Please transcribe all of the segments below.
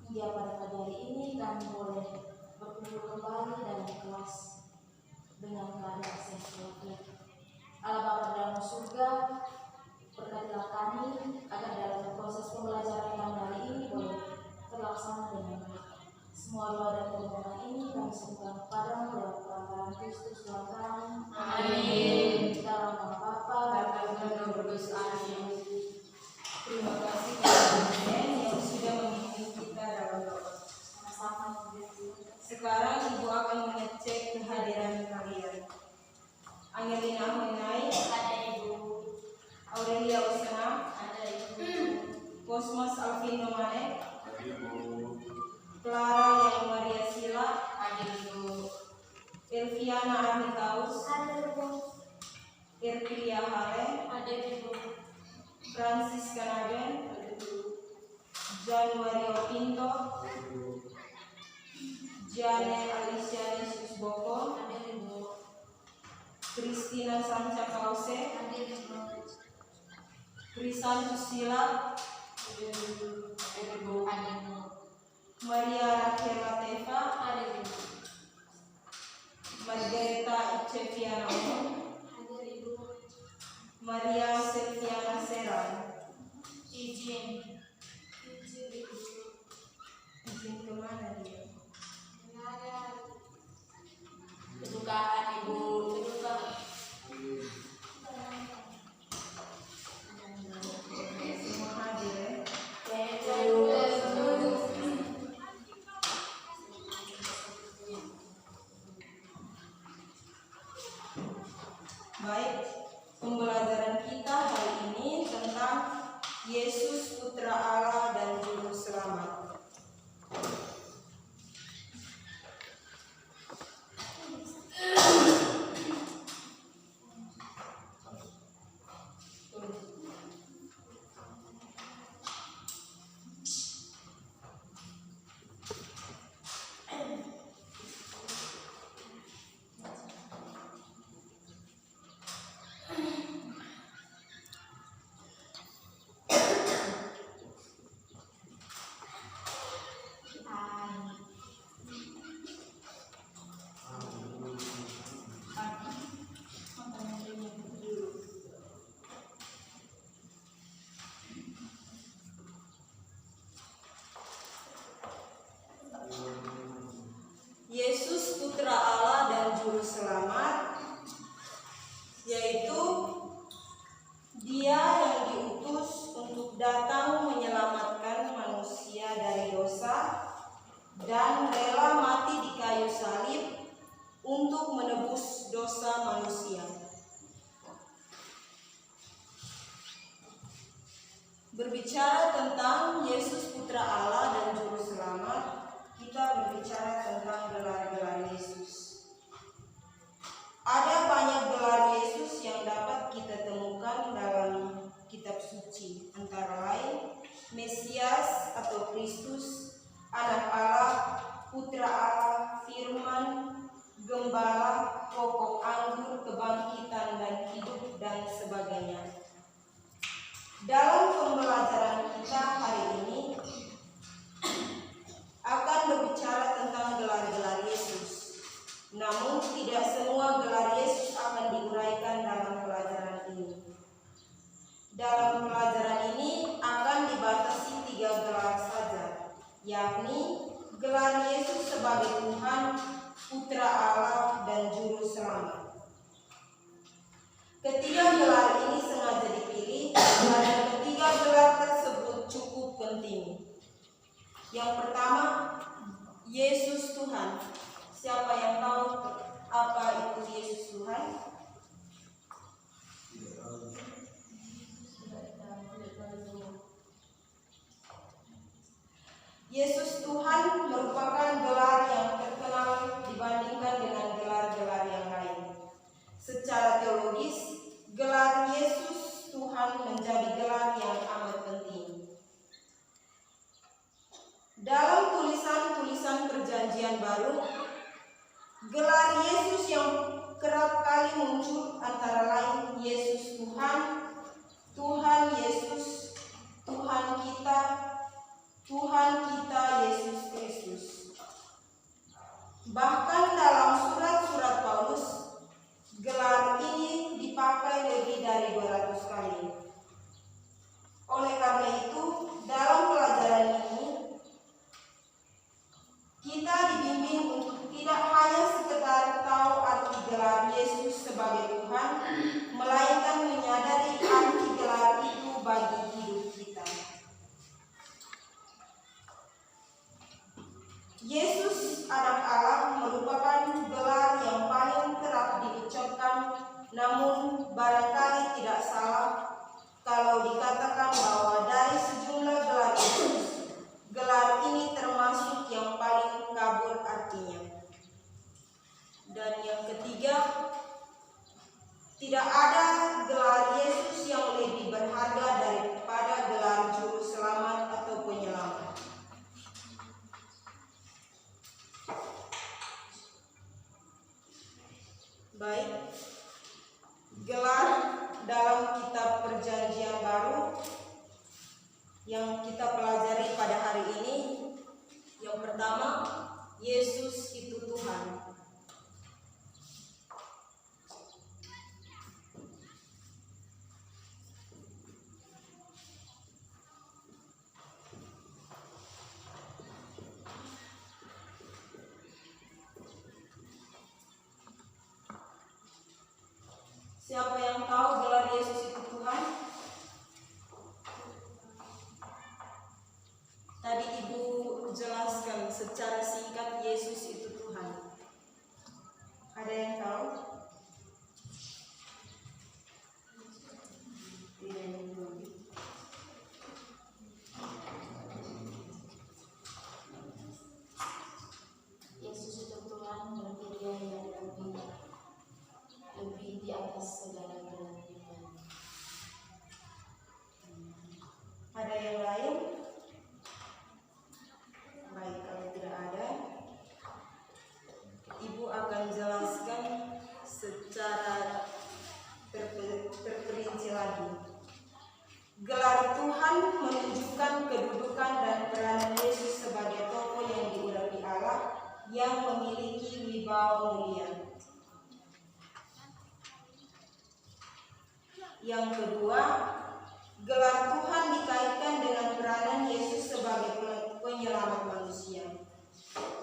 hingga pada pagi hari ini kami boleh berkumpul kembali dalam kelas dengan keadaan sehat walafiat. Allah Bapa dalam surga, berkatilah kami agar dalam proses pembelajaran kami hari ini boleh terlaksana dengan baik. Semua doa dan permohonan ini kami serahkan kepadamu lewat perantaraan Kristus Tuhan kami. Amin. Dalam nama Bapa dan Putra dan Roh Kudus. Amin. Terima kasih kepada Tuhan yang sudah membimbing kita dalam doa. sama-sama. Sekarang Ibu akan mengecek kehadiran kalian. Angelina Menai, Ada Ibu. Aurelia Usna, Ada Ibu. Cosmos Alvino Mane, Ada Ibu. Clara yang Maria Sila, Ada Ibu. Elviana Arnitaus, Ada Ibu. Irkilia Hale, Ada Ibu. Francis Kanaden, Januario Pinto, Jane Alicia Yesus Boko, Ada Ibu. Christina Sanca Kause, Ada Ibu. Krisantus Sila, Ada Ibu. Maria Raquel Teva, Ada Ibu. Margareta Iceviana Umum, Ada Ibu. Maria Silviana Seran. Izin. Izin kemana dia? Kedukaan Ibu. Kedukaan. Semua hadir ya? Baik, pembelajaran kita hari ini tentang Yesus Putra Allah dan Juru Selamat. Yesus Putra Allah dan Juru Selamat, yaitu Dia yang diutus untuk datang menyelamatkan manusia dari dosa dan rela mati di kayu salib untuk menebus dosa manusia. Berbicara tentang Yesus Putra Allah dan Juru Selamat, kita berbicara tentang gelar-gelar Yesus. Ada banyak gelar Yesus yang dapat kita temukan dalam kitab suci, antara lain Mesias atau Kristus, Anak Allah, Putra Allah, Firman, Gembala, Pokok Anggur, Kebangkitan dan Hidup, dan sebagainya. Dalam pembelajaran kita hari ini akan berbicara tentang gelar-gelar Yesus. Namun tidak semua gelar Yesus akan diuraikan dalam pelajaran ini. Dalam pelajaran ini akan dibatasi 3 gelar saja, yakni gelar Yesus sebagai Tuhan, Putra Allah, dan Juru Selamat. Ketiga gelar ini sengaja dipilih karena ketiga gelar tersebut cukup penting. Yang pertama, Yesus Tuhan. Siapa yang tahu apa itu Yesus Tuhan? Yesus Tuhan merupakan gelar yang terkenal dibandingkan dengan gelar-gelar yang lain. Secara teologis, gelar Yesus Tuhan menjadi gelar yang amat penting. Dalam tulisan-tulisan Perjanjian Baru, gelar Yesus yang kerap kali muncul antara lain Yesus Tuhan, Tuhan Yesus, Tuhan kita, Tuhan kita Yesus Kristus. Bahkan dalam surat-surat Paulus, gelar ini dipakai lebih dari 200 kali. Oleh karena itu, dalam pelajaran ini, kita dibimbing untuk tidak hanya sekedar tahu arti gelar Yesus sebagai Tuhan, melainkan menyadari arti gelar itu bagi hidup kita. Yesus Anak Allah merupakan gelar yang paling kerap diucapkan, namun barangkali tidak salah kalau dikatakan bahwa dari sejumlah gelar Yesus, gelar ini termasuk yang paling kabur artinya. Dan yang ketiga, tidak ada gelar Yesus yang lebih berharga daripada gelar Juru Selamat atau Penyelamat. Baik, gelar dalam kitab Perjanjian Baru yang kita pelajari pada hari ini, yang pertama, Yesus itu Tuhan. Siapa yang tahu gelar Yesus itu Tuhan? Tadi Ibu jelaskan secara singkat Yesus itu Tuhan. Ada yang tahu? Tidak yang tahu. Yesus itu Tuhan, berarti Dia yang lebih di atas segala gelar. Ada yang lain? Baik, kalau tidak ada, Ibu akan jelaskan secara terperinci lagi. Gelar Tuhan menunjukkan kedudukan dan peranan Yesus sebagai tokoh yang diurapi Allah yang memiliki wibawa mulia. Yang kedua, gelar Tuhan dikaitkan dengan peranan Yesus sebagai penyelamat manusia.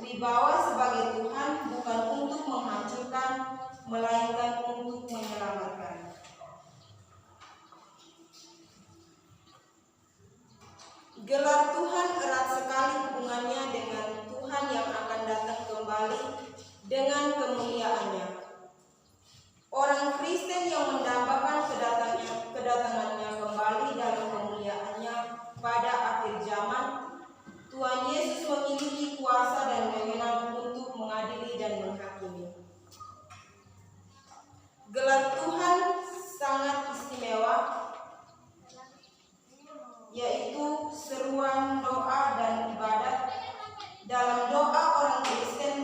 Wibawa sebagai Tuhan bukan untuk menghancurkan, melainkan untuk menyelamatkan. Gelar Tuhan erat sekali hubungannya dengan Tuhan yang akan datang kembali dengan kemuliaannya. Orang Kristen yang mendambakan kedatangannya kembali dalam kemuliaannya pada akhir zaman, Tuhan Yesus memiliki kuasa dan wewenang untuk mengadili dan menghakimi. Gelar Tuhan sangat istimewa, yaitu seruan doa dan ibadat. Dalam doa orang Kristen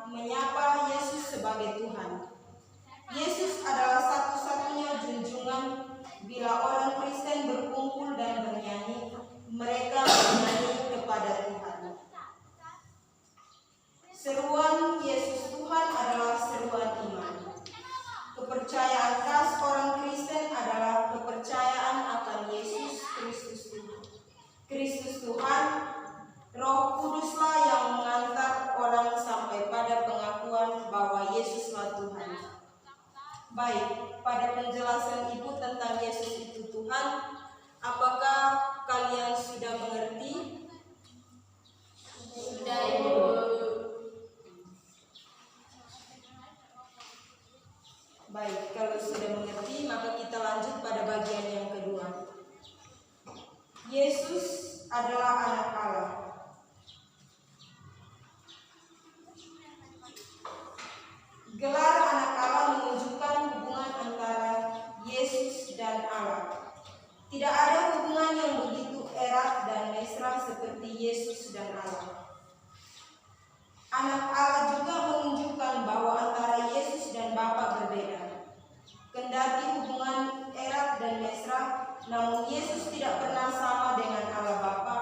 menyapa Yesus sebagai Tuhan. Yesus adalah satu-satunya junjungan. Bila orang Kristen berkumpul dan bernyanyi, mereka bernyanyi kepada Tuhan. Seruan Yesus Tuhan adalah seruan iman. Kepercayaan khas orang Kristen adalah kepercayaan akan Yesus Kristus Tuhan. Roh Kuduslah yang mengantar orang sampai pada pengakuan bahwa Yesuslah Tuhan. Baik, pada penjelasan Ibu tentang Yesus itu Tuhan, apakah kalian sudah mengerti? Sudah, Ibu. Baik, kalau sudah mengerti, maka kita lanjut pada bagian yang kedua. Yesus adalah Anak Allah. Gelar Anak Allah menunjukkan hubungan antara Yesus dan Allah. Tidak ada hubungan yang begitu erat dan mesra seperti Yesus dan Allah. Anak Allah juga menunjukkan bahwa antara Yesus dan Bapa berbeda. Kendati hubungan erat dan mesra, namun Yesus tidak pernah sama dengan Allah Bapa.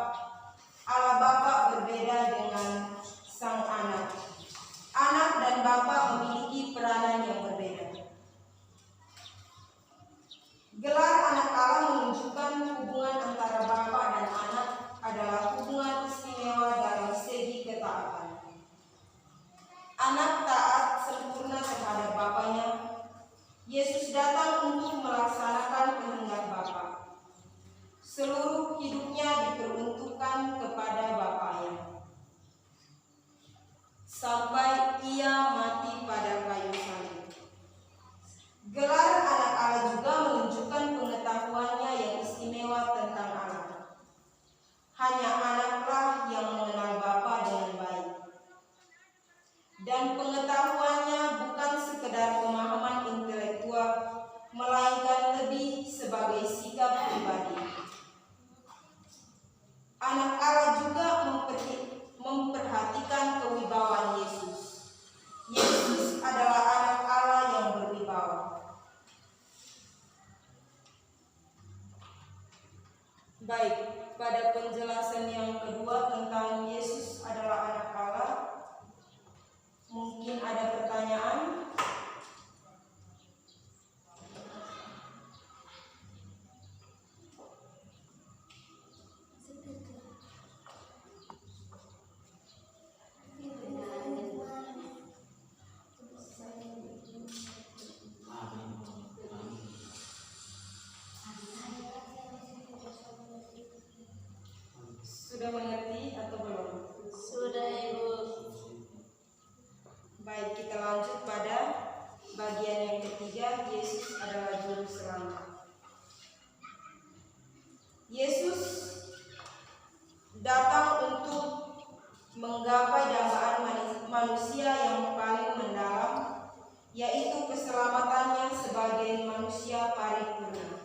menggapai dambaan manusia yang paling mendalam, yaitu keselamatannya sebagai manusia paripurna.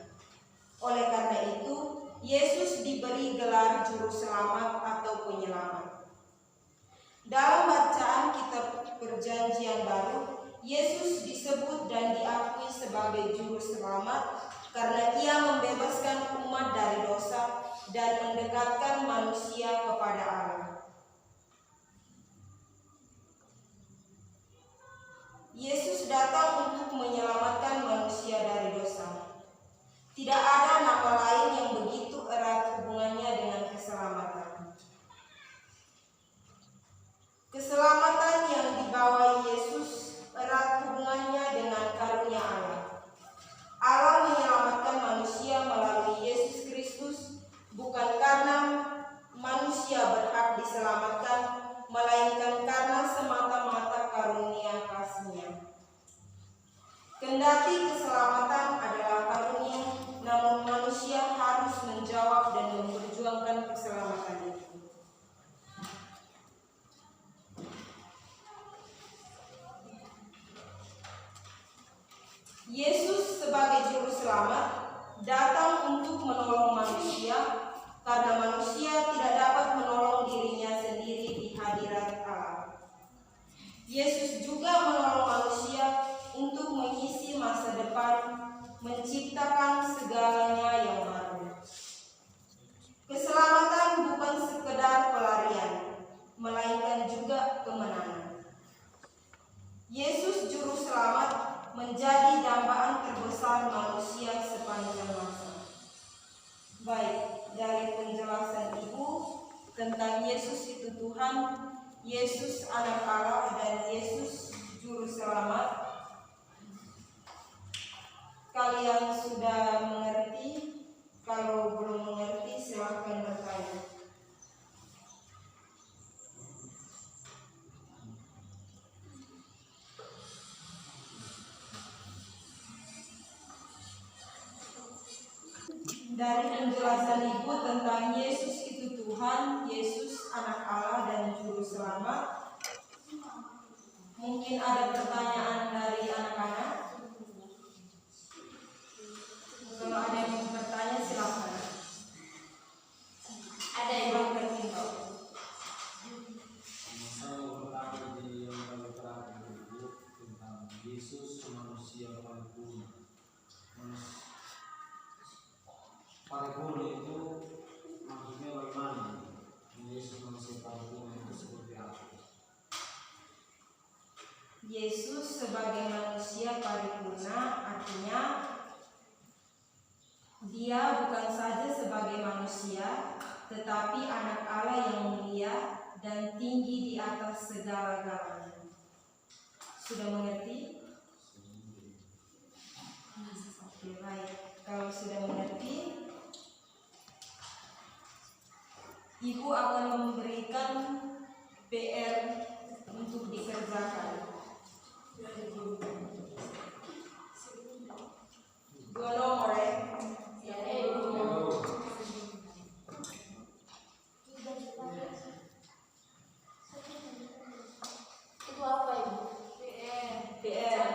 Oleh karena itu, Yesus diberi gelar juru selamat atau penyelamat. Dalam bacaan kitab Perjanjian Baru, Yesus disebut dan diakui sebagai juru selamat karena ia membebaskan umat dari dosa dan mendekatkan manusia kepada Allah. Yesus datang untuk menyelamatkan manusia dari dosa. Tidak ada nama lain yang begitu erat hubungannya dengan keselamatan. Keselamatan yang dibawa Yesus erat hubungannya dengan karunia Allah. Allah menyelamatkan manusia melalui Yesus Kristus bukan karena manusia berhak diselamatkan, melainkan karena semata-mata karunia kasih-Nya. Kendati keselamatan adalah karunia, namun manusia harus menjawab dan memperjuangkan keselamatan itu. Yesus sebagai juru selamat datang untuk menolong manusia karena manusia tidak dapat menolong dirinya sendiri di hadirat Allah. Yesus juga menolong manusia untuk mengisi masa depan, menciptakan segalanya yang baru. Keselamatan bukan sekedar pelarian, melainkan juga kemenangan. Yesus juru selamat menjadi dambaan terbesar manusia sepanjang masa. Baik, dari penjelasan Ibu tentang Yesus itu Tuhan, Yesus anak Allah, dan Yesus juru selamat, kalian sudah mengerti? Kalau belum mengerti, silakan bertanya. Dari penjelasan Ibu tentang Yesus itu Tuhan, Yesus anak Allah dan juru selamat, mungkin ada pertanyaan dari anak-anak? Kalau ada yang mau bertanya silakan. Ada yang mau bertanya? Saya mau bertanya di yang kami terakhir itu tentang Yesus manusia paripurna. Paripurna itu maksudnya bagaimana? Yesus manusia paripurna itu seperti apa? Yesus sebagai manusia paripurna artinya Dia bukan saja sebagai manusia, tetapi anak Allah yang mulia dan tinggi di atas segala-galanya. Sudah mengerti? Oke, baik. Kalau sudah mengerti, Ibu akan memberikan PR untuk dikerjakan. Dua nomor ya. Itu apa Ibu? PR.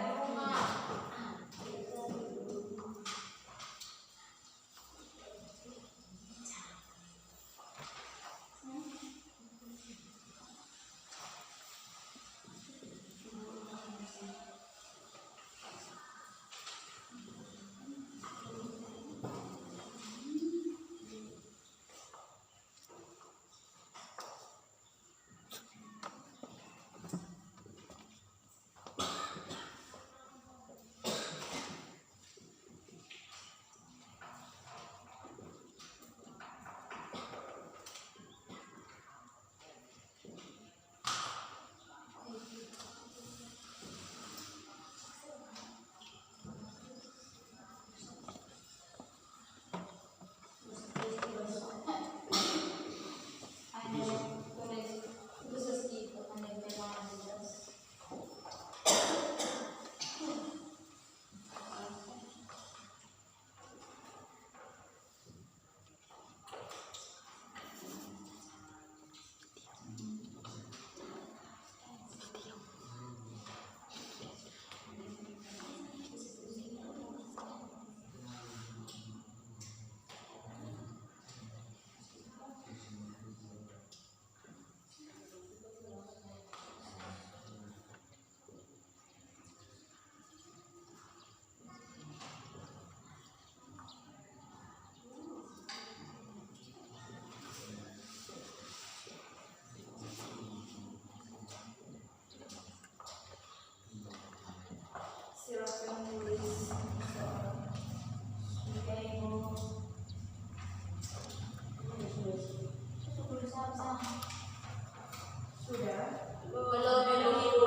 Sudah. Belum Ibu.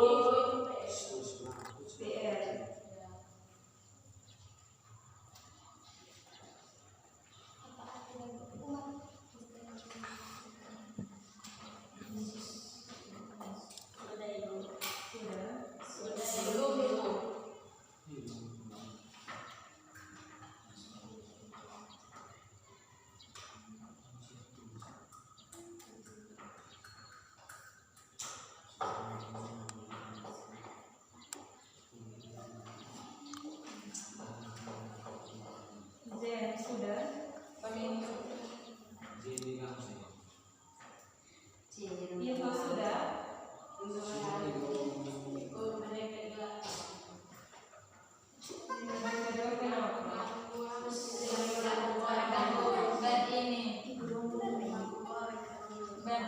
PR. Sudah. Belum Ibu. Zen, sudah. Jadi kan sih. Itu sudah. Kedua kenapa? Ben ini. Ben.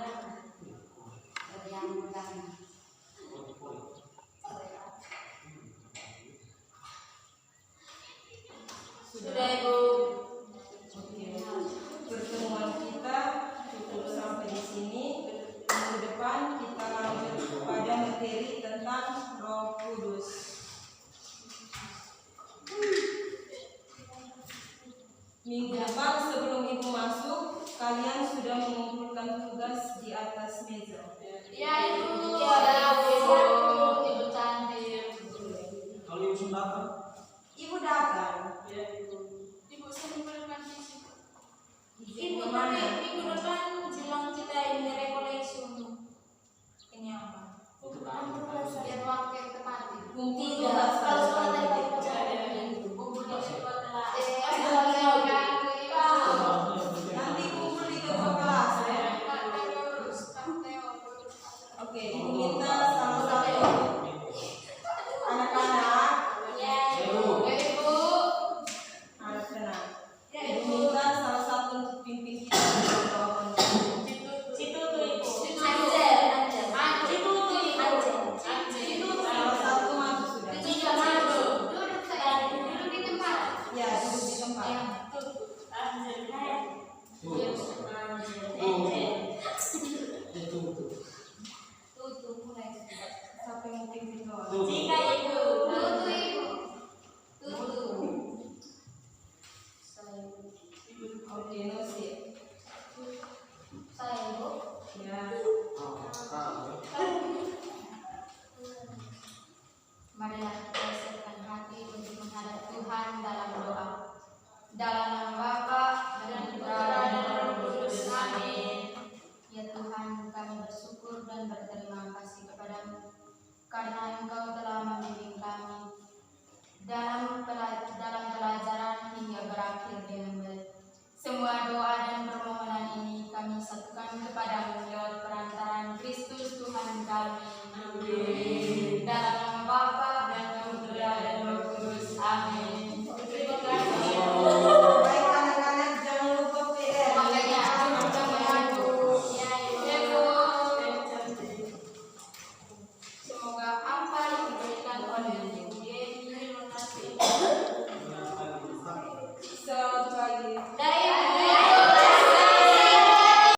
Sudah Ibu. Oke. Pertemuan kita cukup sampai di sini. Minggu depan kita lanjut pada materi tentang Roh Kudus. Minggu depan sebelum Ibu masuk, kalian sudah mengumpulkan tugas di atas meja. Ya Ibu. Ya Ibu. Ibu cantik. Kalau Ibu sudah datang, Ibu datang. Ibu saya minggu depan di situ. Ibu Ibu kemana? tapi minggu depan jelang kita ini rekoleksi ini apa? Biar waktu yang tepat. Kumpul Tidak. tugas Kalau tadi. sekolah tadi percaya. Kumpul di kedua kelas. Nanti kumpul di kedua kelas ya. Oke, Ibu minta salah satu anak-anak, anak-anak. Ibu minta salah satu untuk pimpin kita berdoa. Salah satu maju sudah. Ya, duduk di tempat. Siapa yang mau pimpin doa? Oke, Nosi. Ya. Marilah kita siapkan hati untuk menghadap Tuhan dalam doa. Dalam nama Bapa dan Putra dan Roh Kudus. Amin. Ya Tuhan, kami bersyukur dan berterima kasih kepadamu karena Engkau telah membimbing kami dalam pelajaran hingga berakhir dengan baik. Semua doa dan permohonan ini kami satukan kepadamu lewat perantaraan Kristus Tuhan kami. Amin. Dalam